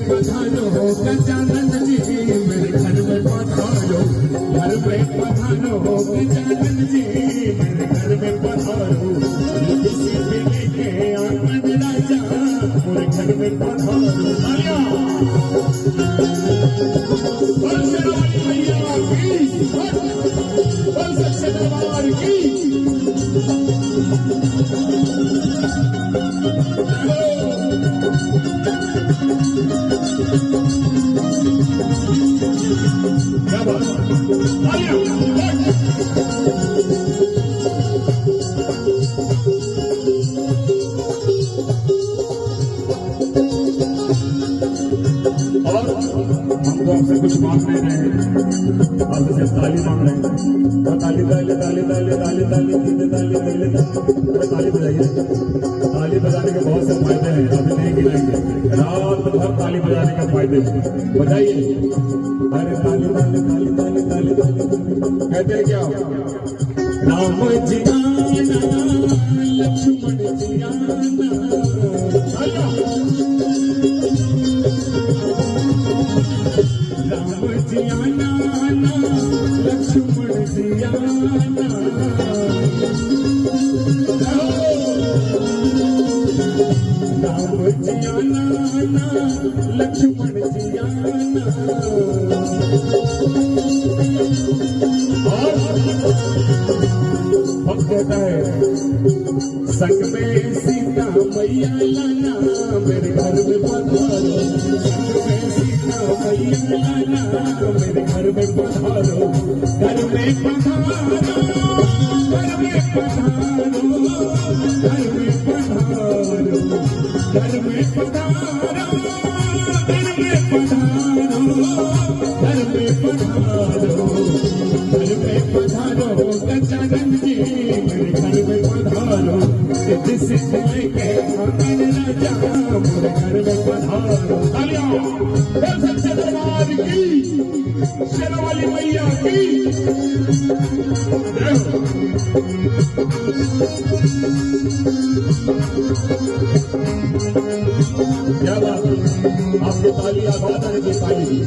पधारो गजानन जी मेरे घर में पधारो, घर में पधारो गजानन जी मेरे घर में पधारो, किसी भी लेके आनंद राजा मेरे घर में पधारो। मैया की सच्चे दरबार की क्या बात और हमको आपसे कुछ मांग नहीं रहे हैं, आपसे ताली मांग रहे हैं। और ताली ताली ताली ताली ताली ताली ताली ताली ताली बजाइए। ताली बजाने के बहुत से फायदे हैं, अभी नहीं गिनाएंगे। रात भर ताली बजाने का फायदे बजाइए। अरे ताली ताली ताली ताली ताली ताली कहते हैं क्या? राम जी आना लक्ष्मण जी आना, राम जी आना लक्ष्मण जी आना, राम जी आना लक्ष्मण जी आना। और कहता है संग में सीता मैया लाना मेरे घर में पधारो, संग में सीता मैया लाना मेरे घर में पधारो, घर में पधारो, घर में पधारो, घर में पधारो, घर में पधारो, घर में पधारो, घर में पधारो, घर में पधारो गजानन जी मेरे घर में पधारो, जिसे लेके आनंद राजा मेरे घर में पधारो। तालियां बोल सच्चे दरबार की, शेरावाली मैया की। क्या बात है, आपकी ताली आवाज है की ताली।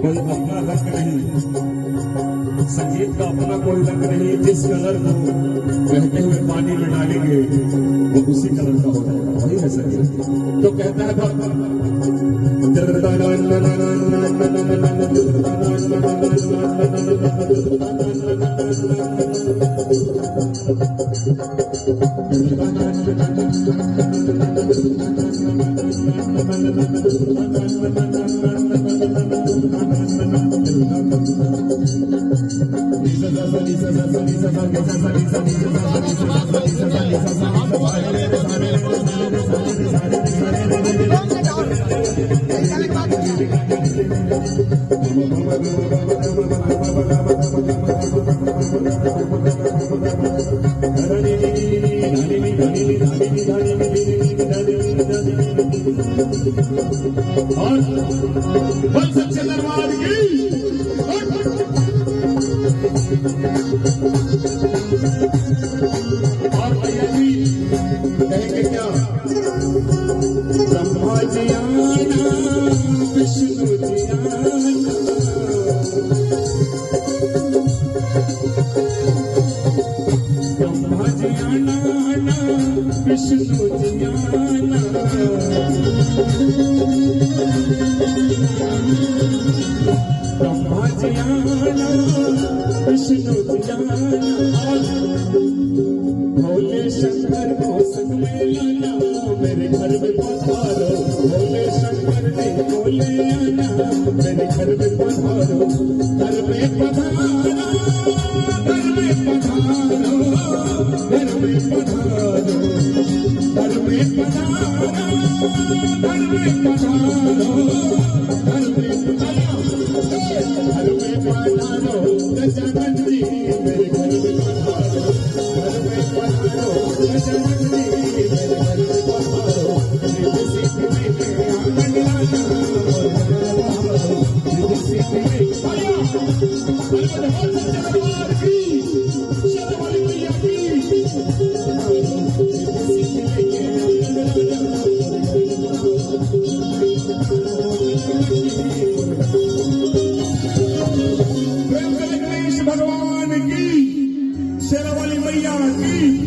कोई अपना रंग नहीं, संगीत का अपना कोई रंग नहीं। जिस कलर को बहते हुए पानी में डालेंगे वो उसी कलर का हो जाएगा, वही है संगीत। तो कहता है और बोल सच्चे दरबार की। और भैया जी कहेंगे क्या? ब्रह्मा जी आना विष्णु जी आना, ब्रह्मा जी आना विष्णु जी आना, जियाना विष्णु जियाना भोले शंकर को संग में लाना मेरे घर में पधारो भोले शंकर ने बोले आना मेरे घर में पधारो घर में पधारो घर में पधारो घर में पधारो घर में पधारो घर में पधारो घर में पधारो गजानन जी मेरे घर में पधारो घर में पधारो गजानन जी मेरे घर में पधारो रिद्धि सिद्धि लेके आनंद लाना रिद्धि सिद्धि लेके आया दरबार की शेरावाली मैया की रिद्धि सिद्धि लेके आनंद लाना गणेश भगवान की शेरावाली मैया की